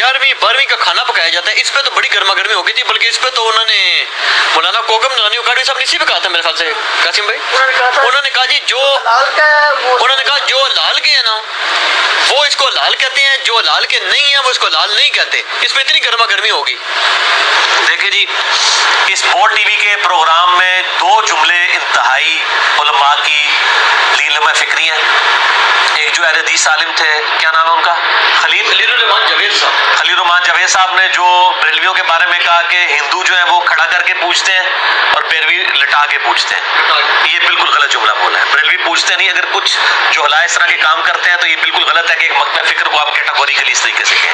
11ویں 12ویں کا کھانا پکایا جاتا ہے. اس پہ تو بڑی گرما گرمی ہو گئی تھی, بلکہ اس پہ تو انہوں نے مولانا کوکم نورانی اکاڑوی صاحب نے اسی پہ کہا تھا میرے خیال سے قاسم بھائی. انہوں نے کہا جی جو لال کے ہیں نا وہ اس کو لال کہتے ہیں, جو لال کے نہیں ہیں وہ اس کو لال نہیں کہتے. اس پہ اتنی گرما گرمی ہوگی. دیکھیں جی, اس بورڈ ٹی وی کے پروگرام میں 2 جملے انتہائی علماء کی لمع فکری ہیں. ایک جو اہل حدیث عالم تھے, کیا نام ہے ان کا, خلیل الرحمان جاوید صاحب نے جو بریلویوں کے بارے میں کہا کہ ہندو جو ہیں وہ کھڑا کر کے پوچھتے ہیں اور پیروی لٹا کے پوچھتے ہیں. یہ بالکل غلط جملہ بولا ہے. بریلوی پوچھتے نہیں, اگر کچھ جوہلا اس طرح کے کام کرتے ہیں تو یہ بالکل غلط ہے کہ ایک مقطع فکر کو آپ کیٹاگوریکلی اس طریقے سے کہیں.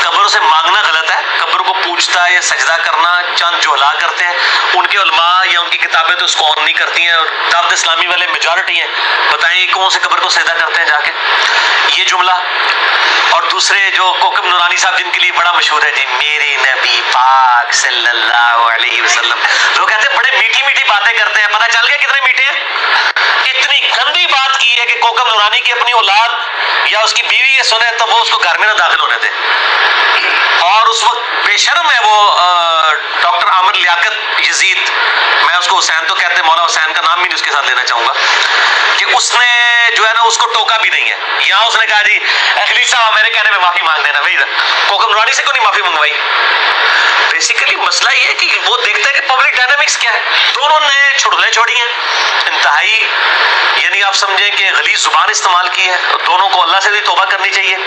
قبروں سے مانگنا غلط ہے. قبر کو پوچھتا ہے یا سجدہ کرنا چند جوہلا کرتے ہیں. ان کے علماء یا ان کی کتابیں تو اس کو آن نہیں کرتی ہیں, اور دعوت اسلامی والے میجورٹی ہیں. بتائیں یہ کون سے قبر کو سجدہ کرتے ہیں جا کے, یہ جملہ. اور دوسرے جو کوکم نورانی صاحب جن کے لیے بڑا مشہور ہے جی, میرے نبی پاک صلی اللہ علیہ وسلم, لوگ کہتے ہیں بڑے میٹھی میٹھی باتیں کرتے ہیں. پتہ چل گیا کتنے میٹھے ہیں. اتنی گندی بات کی ہے کہ کوکم نورانی کی اپنی اولاد یا اس کی بیوی یہ سنے تو وہ اس کو گھر میں نہ داخل ہونے دے. اور اس وقت بے شرم ہے وہ ڈاکٹر عامر لیاقت یزید, میں اس کو حسین تو کہتے ہیں, مولا حسین کا نام بھی نہیں اس کے ساتھ لینا چاہوں گا, کہ اس نے جو ہے نا اس کو ٹوکا بھی نہیں ہے. یہاں اس نے کہا جی خلیل صاحب میرے کہنے میں معافی مانگ دینا. بھائی کوکم نورانی سے کیوں نہیں معافی منگوائی؟ بیسیکلی مسئلہ یہ ہے کہ وہ دیکھتا ہے کہ پبلک ڈائنامکس کیا ہے. دونوں نے چھڑلیں چھوڑی ہیں انتہائی, یعنی آپ سمجھیں کہ غلیظ زبان استعمال کی ہے. دونوں کو اللہ سے بھی توبہ کرنی چاہیے,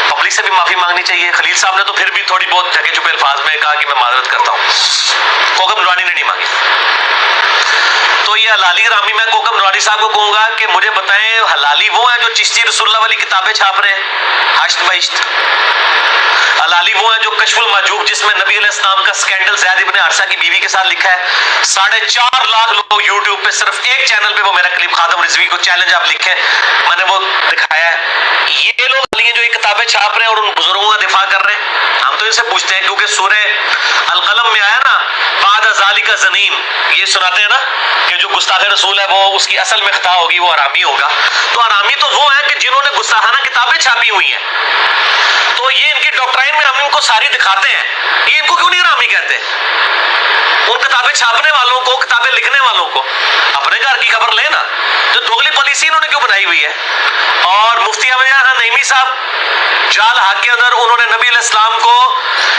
پبلک سے بھی معافی مانگنی چاہیے. خلیل صاحب نے تو پھر بھی تھوڑی بہت جگہ چھپے الفاظ میں کہا کہ میں معذرت کرتا ہوں. کوکم نورانی نے نہیں مانگی. تو یہ حلالی رامی, میں کوکم نورانی صاحب کو کہوں گا کہ مجھے بتائیں حلالی وہ ہیں جو چشتی رسول اللہ والی کتابیں چھاپ رہے ہیں ہشت بہشت. حلالی وہ ہیں جو کشف المحجوب جس میں نبی علیہ السلام کا سکینڈل زید ابن حارثہ کی بیوی کے ساتھ لکھا ہے, 4.5 لاکھ لوگ یوٹیوب پہ صرف ایک چینل پہ وہ میرا کلپ خادم رضوی کو چیلنج آپ لکھیں, میں نے وہ دکھایا ہے. یہ لوگ جو یہ کتابیں چھاپ رہے ہیں اور ان بزرگوں کا دفاع کر رہے ہیں, ہم تو ان سے پوچھتے ہیں کیونکہ سورہ القلم میں آیا نا بعد ذالک زنیم, یہ سناتے ہیں نا کہ جو گستاخ رسول ہے وہ اس کی اصل میں خطا ہوگی, وہ حرامی ہوگا. تو حرامی تو وہ ہیں کہ جنہوں نے گستاخانہ کتابیں چھاپی ہوئی ہیں. تو یہ ان کی ڈاکٹرائن میں ہم ان کو ساری دکھاتے ہیں, یہ ان کو کیوں نہیں حرامی کہتے؟ ان کتابیں چھاپنے والوں کو, کتابیں لکھنے والوں کو اپنے گھر کی خبر لے نا. جو دوگلی پالیسی انہوں نے کیوں بنائی ہوئی ہے. اور مفتی احمد خان نعیمی صاحب جال حق کے اندر انہوں نے نبی علیہ السلام کو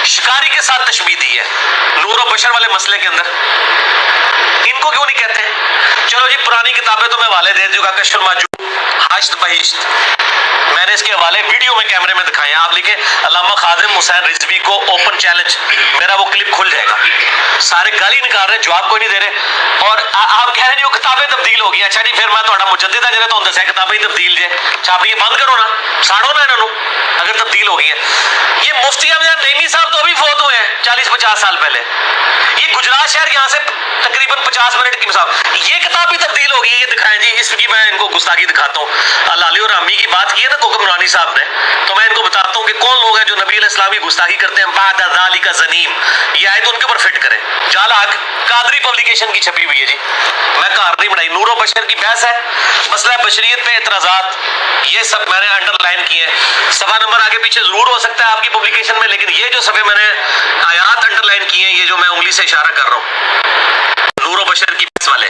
شکاری کے ساتھ تشبیہ دی ہے نور و بشر والے مسئلے کے اندر. ان کو کیوں نہیں کہتے؟ چلو جی پرانی کتابیں تو میں حوالے دے دوں گا, کشف المحجوب, ہشت بہشت, میں نے اس کے حوالے ویڈیو میں کیمرے میں دکھائے ہیں. آپ لکھیں علامہ خادم حسین رضوی کو اوپن چیلنج, میرا وہ کلپ کھل جائے گا. سارے گالی نکال رہے ہیں, جواب کوئی نہیں دے رہے, اور آپ کہہ رہے ہیں وہ کتابیں تبدیل ہو گئی. اچھا جی پھر میں تھوڑا مجدد ہے تو دسیا کتابیں تبدیل جے چھاپنی بند کرو نا, ساڑو نا انہوں اگر تبدیل ہو گئی ہے. یہ مفتی احمد نعیمی صاحب تو ابھی فوت ہوئے ہیں 40-50 سال پہلے. یہ گجرات شہر یہاں سے تقریباً 50 منٹ کی مسافت, یہ کتاب بھی تبدیل ہو گئی ہے. یہ دکھائیں جی, اس کی میں ان کو گستاخی دکھاتا ہوں. حلالی اور رامی کی بات کی ہے نا کوکم نورانی صاحب نے, تو میں ان کو بتاتا ہوں کہ کون لوگ ہیں جو نبی علیہ السلام کی گستاخی کرتے ہیں. بعد ذالک زنیم, یہ آیت ان کے اوپر فٹ کریں. جال حق قادری پبلیکیشن کی چھپی ہوئی ہے جی, میں کار نہیں بنائی. نور و بشر کی بحث ہے, مسئلہ بشریت پہ اعتراضات, یہ سب میں نے انڈر لائن کیے ہیں. صفحہ نمبر آگے پیچھے ضرور ہو سکتا ہے آپ کی پبلیکیشن میں, لیکن یہ جو صفحے میں نے آیات انڈر لائن کیے ہیں, یہ جو میں انگلی سے اشارہ کر رہا ہوں نور و بشر کی بحث والے,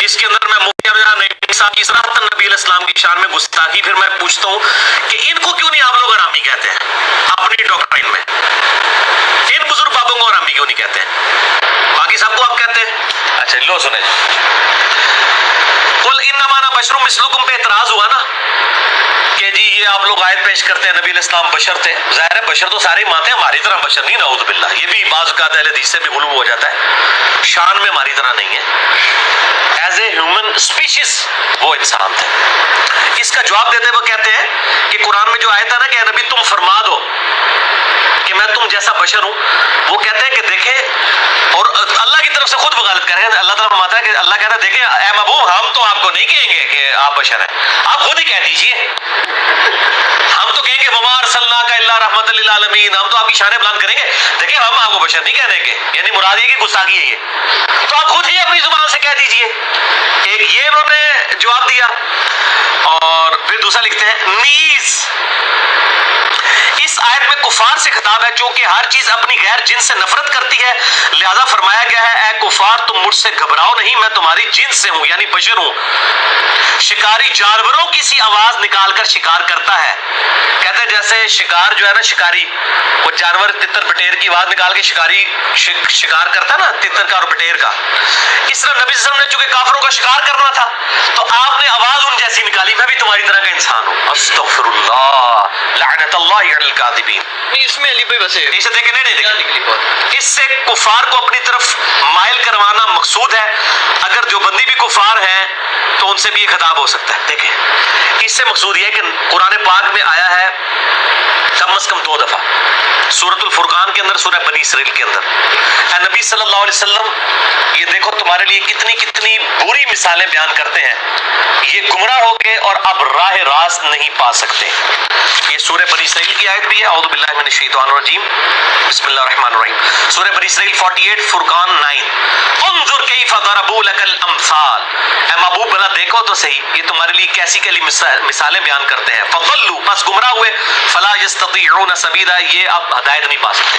اس کے اندر میں مفتی احمد نعیمی صاحب کی صراحتاً نبی علیہ السلام کی شان میں گستاخی. پھر میں پوچھتا ہوں کہ ان کو کیوں نہیں آپ لوگ حرامی کہتے ہیں اپنی ڈاکٹرائن میں؟ ان بزرگ بابوں کو حرامی کیوں نہیں کہتے ہیں؟ باقی سب کو آپ کہتے ہیں. اچھا لو سنیں, قل انما انا بشر مثلکم پہ اعتراض ہوا نا کہ جی یہ آپ لوگ آیت پیش کرتے ہیں نبی علیہ السلام بشر تھے. ظاہر ہے بشر تو سارے مانتے ہیں, ہماری طرح بشر نہیں, نعوذ باللہ. یہ بھی بعض اوقات اہل حدیث سے بھی غلو ہو جاتا ہے, شان میں ہماری طرح نہیں ہے. ایز اے ہیومن اسپیشیز وہ انسان تھے. اس کا جواب دیتے ہوئے کہتے ہیں کہ قرآن میں جو آیت ہے نا کہ نبی تم فرما دو کہ میں تم جیسا بشر ہوں, وہ کہتے ہیں کہ دیکھیں, اور اللہ کی طرف سے خود وکالت کر رہے ہیں. اللہ تعالیٰ فرماتا ہے کہ اللہ کہتا ہے دیکھیں اے محبوب, ہم تو آپ کو نہیں کہیں گے کہ آپ بشر ہیں, آپ خود ہی کہہ دیجئے. ہم تو کہیں گے وما ارسلناک الا رحمۃ للعالمین, ہم تو آپ کی شانیں بلند کریں گے. دیکھیں ہم آپ کو بشر نہیں کہنے کے, یعنی مراد یہ کہ گستاخی ہے یہ, تو آپ خود ہی اپنی زبان سے کہہ دیجئے. ایک یہ انہوں نے جواب دیا. اور پھر دوسرا لکھتے ہیں نیز, اس آیت میں کفار سے خطاب ہے چونکہ ہر چیز اپنی غیر جنس سے نفرت کرتی ہے، لہذا فرمایا گیا ہے اے کفار تم مجھ سے گھبراؤ نہیں، میں تمہاری جنس سے ہوں یعنی بشر ہوں۔ شکاری جانوروں کی سی آواز نکال کر شکار کرتا ہے، کہتے ہیں جیسے شکار جو ہے نا، شکاری وہ جانور تتر بٹیر کی آواز نکال کے شکاری شکار کرتا ہے نا، تتر کا اور بٹیر کا، اس طرح نبی صلی اللہ علیہ وسلم نے چونکہ کافروں کا شکار کرنا تھا تو آپ نے آواز ان جیسی نکالی، میں بھی تمہاری طرح کا انسان ہوں۔ استغفر اللہ، لعنت اللہ علی الکاذبین۔ نہیں اس میں علی بھائی ویسے اسے دیکھیں، نہیں کیا دیکھیں، نکلی بات؟ اس سے کفار کو اپنی طرف مائل کروانا مقصود ہے۔ اگر جو بندی بھی کفار ہیں تو ان سے بھی یہ خطاب ہو سکتا ہے۔ دیکھیں اس سے مقصود یہ ہے کہ قرآن پاک میں آیا ہے کم از کم 2 دفعہ، سورۃ الفرقان کے اندر، سورہ بنی اسرائیل کے اندر، اے نبی صلی اللہ علیہ وسلم یہ دیکھو تمہارے لیے کتنی کتنی بری مثالیں بیان کرتے ہیں، یہ گمراہ ہو گئے اور اب راہ راست نہیں پا سکتے۔ یہ سورہ بنی اسرائیل کی آیت بھی ہے، اعوذ باللہ من الشیطان الرجیم، بسم اللہ الرحمن الرحیم، سورہ بنی اسرائیل 48 فرقان 9، انظر کیف ضربوا لک الامثال، اے محبوب بلا دیکھو تو صحیح یہ تمہارے لیے کیسی کیسی مثالیں بیان کرتے ہیں، فضلوا بس گمراہ ہوئے، فلا یستطیعون سبیلا یہ اب ہدایت نہیں پا سکتے۔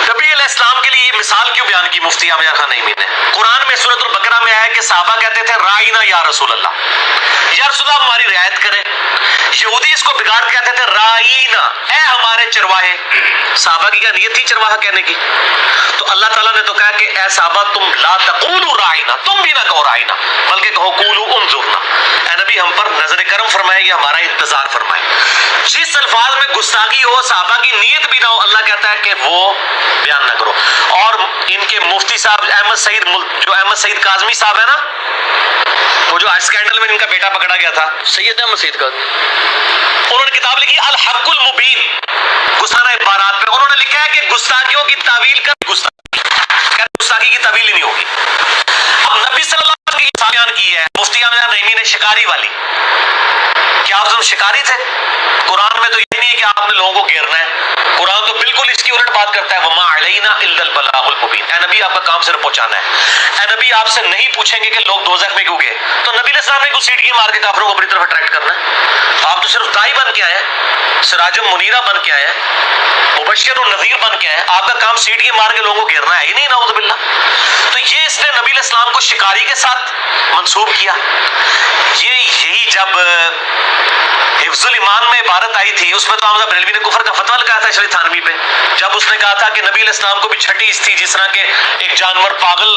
نبی علیہ السلام کے لیے یہ مثال کیوں بیان کی مفتی عامر خان نعیمی نے؟ قرآن میں سورۃ البقرہ میں آیا کہ صحابہ کہتے تھے رائنا یا رسول اللہ، یا رسول اللہ ہماری رعایت کرے۔ یہودی اس کو بگاڑ کے کہتے تھے رائنا، اے ہمارے چرواہے۔ صحابہ کی کیا نیت تھی چرواہا کہنے کی؟ تو اللہ تعالیٰ نے تو کہا کہ اے صحابہ تم لا تقولوا رائنا، تم بھی نہ کہو رائنا بلکہ کہو قولوا انظرنا، اے نبی ہم پر نظر کرم فرمائے یا ہمارا انتظار فرمائے۔ جس الفاظ میں گستاخی ہو، صحابہ کی نیت بھی نہ ہو، اللہ کہتا ہے کہ وہ بیان نہ کرو۔ اور ان کے مفتی صاحب احمد سعید کاظمی صاحب ہے نا، وہ جو اسکینڈل میں ان کا بیٹا پکڑا گیا تھا، سید احمد سعید کا انہوں نے کتاب لکھی الحق المبین گستاخانہ عبارات پہ، انہوں نے لکھا ہے کہ گستاخیوں کی تعویل کا گستاخی کی تعویل ہی نہیں ہوگی۔ اب نبی صلی اللہ علیہ وسلم کی بیان کی ہے مفتی عامر خان نعیمی نے شکاری والی، کیا آپ شکاری تھے؟ قرآن میں تو یہ نہیں ہے کہ آپ نے لوگوں کو گھیرنا ہے، قرآن تو بالکل اس کی الٹ بات کرتا ہے، وما علینا الا البلاغ المبین، اے نبی آپ کا کام صرف پہنچانا ہے۔ اے نبی آپ سے نہیں پوچھیں گے کہ لوگ دوزخ میں کیوں گئے، تو نبی علیہ السلام نے کوئی سیٹی مار کے کافروں کو اپنی طرف اٹریکٹ کرنا ہے؟ آپ تو صرف دائی بن کے آئے ہیں، سراجم منیرہ بن کے آئے ہیں، مبشر و نذیر بن کے آئے ہیں، آپ کا کام سیٹی مار کے لوگوں کو گھیرنا ہے ہی نہیں، نعوذ باللہ۔ تو یہ اس نے نبی علیہ السلام کو شکاری کے ساتھ منسوب کیا۔ یہی جب حفظ الایمان میں عبارت آئی تھی، اس میں تو حمزہ بریلوی نے کفر کا فتویٰ لگایا تھا اشرف تھانوی پہ، جب اس نے کہا تھا کہ نبی علیہ السلام کو بھی چھٹی اس تھی، جس طرح کے ایک جانور پاگل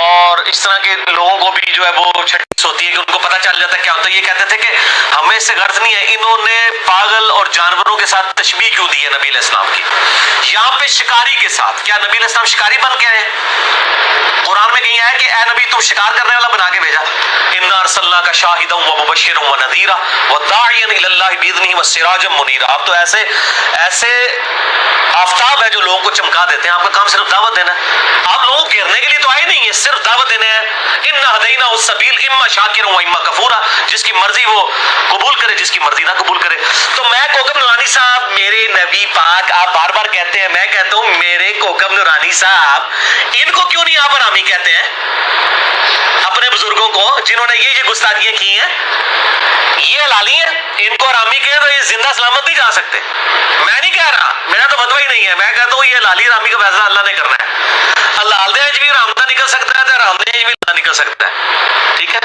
اور اس طرح کے لوگوں کو بھی جو ہے وہ چھٹی ہوتی ہے کہ ان کو پتہ چل جاتا ہے کیا ہوتا ہے۔ یہ کہتے تھے کہ ہمیں اس سے غرض نہیں ہے انہوں نے پاگل اور جانوروں کے ساتھ تشبیہ کیوں دی ہے نبی علیہ السلام کی، یہاں پہ شکاری کے ساتھ۔ کیا نبی علیہ السلام شکاری بن کے آئے؟ قرآن میں کہیں ہے کہ اے نبی تم شکار کرنے والا بنا کے بھیجا، انا ارسلناک شاہدا ومبشرا ونذیرا وداعیا الی اللہ باذنہ وسراجا منیرا۔ آپ تو ایسے آفتاب ہے جو لوگوں کو چمکا دیتے ہیں، آپ کا کام صرف دعوت دینا ہے، آپ لوگوں کو گھیرنے کے لیے تو آئے نہیں ہیں، صرف دعوت دینے ہیں۔ انا ہدیناہ السبیل اما شاکرا و اما کفورا، جس کی مرضی وہ قبول کرے، جس کی مرضی نہ قبول کرے۔ تو میں کوکب نورانی صاحب، میرے نبی پاک، آپ بار بار کہتے ہیں، میں کہتا ہوں میرے کوکب نورانی صاحب، ان کو کیوں نہیں آپ حرامی کہتے ہیں؟ اپنے بزرگوں کو جنہوں نے یہ گستاخیاں کی ہیں، یہ حلالی ہیں، ان کو حرامی کہیں تو یہ زندہ سلامت نہیں جا سکتے۔ میں نہیں کہہ رہا، میرا تو فتویٰ ہی نہیں ہے، میں کہتا ہوں یہ حلالی حرامی کا فیصلہ اللہ نے کرنا ہے۔ اللہ حلال بھی حرام نکل سکتا ہے تو حرام بھی نکل سکتا ہے، ٹھیک ہے۔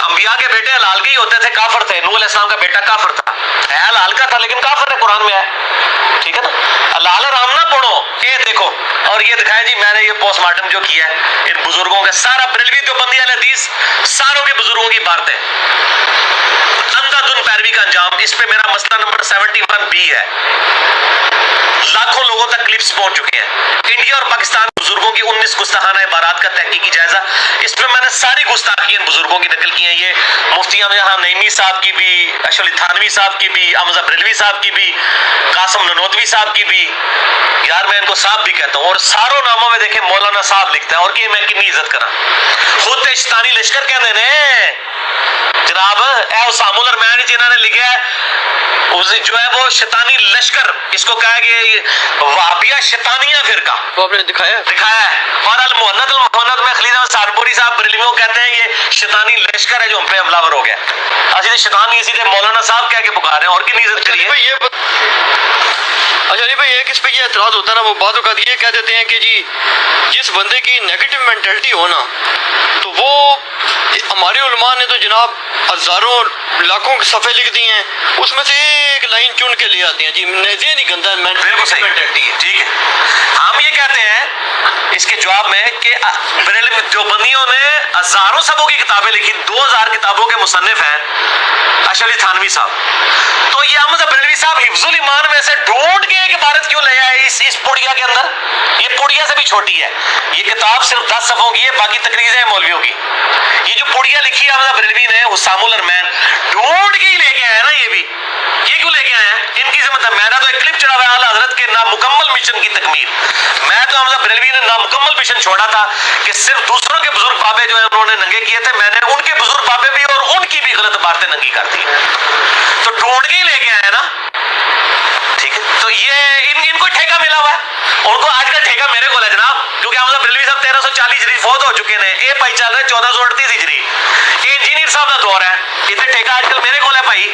انبیاء کے بیٹے حلال کے ہی ہوتے تھے، کافر تھے، نوح علیہ السلام کا بیٹا کافر تھا، ہے حلال کا تھا لیکن کافر ہے، قرآن میں ہے، ٹھیک ہے نا۔ حلال حرام نہ پڑھو، یہ دیکھو اور یہ دکھائیں جی میں نے یہ پوسٹ مارٹم جو کیا ہے ان بزرگوں کا، سارا بریلوی دیوبندی اہل حدیث ساروں کے بزرگوں کی باتیں، اندھا دھن پیروی کا انجام۔ اس پہ میرا مسئلہ نمبر 71B ہے، لاکھوں لوگوں تک کلپس پہنچ چکے ہیں۔ انڈیا اور پاکستان بزرگوں کی 19 گستاخانہ عبارات کا تحقیقی جائزہ، اس میں میں نے ساری گستاخیاں بزرگوں کی نقل کی ہیں، یہ مفتی عامر خان نعیمی صاحب کی بھی، اشرف تھانوی صاحب کی بھی، حمزہ بریلوی صاحب کی بھی، قاسم ننوتوی صاحب کی بھی، یار میں ان کو صاحب بھی کہتا ہوں، اور ساروں ناموں میں دیکھیں مولانا صاحب لکھتا ہے، اور کہ میں کنی عزت کرا، خود شیطانی لشکر کہتے ہیں جناب، اے اسامہ الرحمن جنہوں نے لکھا ہے جو ہے وہ شیطانی لشکر، اس کو کہا کہ وہابیہ شیطانیہ فرقہ، وہ آپ نے دکھایا ہے۔ اور المحند میں خلیل احمد سہارنپوری صاحب بریلویوں کہتے ہیں یہ شیطانی لشکر ہے جو ہم پہ حملہ ور ہو گیا۔ اسی شیطان نہیں، اسی مولانا صاحب کہہ کے پکار رہے ہیں، اور کی عزت کریے۔ اچھا ایک اس پہ یہ اعتراض ہوتا ہے نا، وہ بعض اوقات یہ کہہ دیتے ہیں کہ جی جس بندے کی نیگیٹو مینٹلٹی ہو نا تو وہ، ہمارے علماء نے تو جناب ہزاروں لاکھوں کے صفحے لکھ دی ہیں، اس میں سے ایک لائن چن کے لے آتے ہیں جی ذہن ہی گندا بالکل صحیح، مینٹلٹی ہے. ٹھیک ہے. ہم یہ کہتے ہیں اس کے جواب میں کہ بریلوی دیوبندیوں نے ہزاروں صفحوں کی کتابیں لکھی، 2000 کتابوں کے مصنف ہیں اشرف علی تھانوی صاحب. تو یہ احمد بریلوی صاحب حفظ الایمان میں سے ڈھونڈ کے ایک عبارت کیوں لے آئے اس پوڑیا کے اندر؟ یہ پوڑیا سے بھی چھوٹی ہے، یہ کتاب صرف 10 صفحوں کی ہے، باقی تقریریں ہیں مولویوں کی. یہ جو پوڑیا لکھی ہے احمد بریلوی نے حسام الارمین، ڈھونڈ کے ہی لے کے آیا نا. یہ کیوں لے کے آئے ہیں؟ ان کی ذمہ داری. میرا تو ایک کلپ چڑھا ہوا ہے اعلیٰ حضرت کے نامکمل مشن کی تکمیل. میں تو احمد بریلوی نے نامکمل مشن چھوڑا تھا کہ صرف دوسروں کے بزرگ بابے جو ہیں انہوں نے ننگے کیے تھے، میں نے ان کے بزرگ بابے بھی اور ان کی بھی غلط عبارتیں ننگی کر دی. تو ڈھونڈ کے ہی لے کے آئے نا. ٹھیک ہے، تو یہ ان کو ٹھیکہ ملا ہوا ہے. ان کو آج کا ٹھیکہ میرے کو ہے جناب، کیونکہ احمد بریلوی صاحب 1340 ہجری فوت ہو چکے ہیں، اے پائی چل رہے 1438 ہجری. یہ انجینئر صاحب کا دور ہے، اتنے ٹھیکہ آج کل میرے کو ہے بھائی.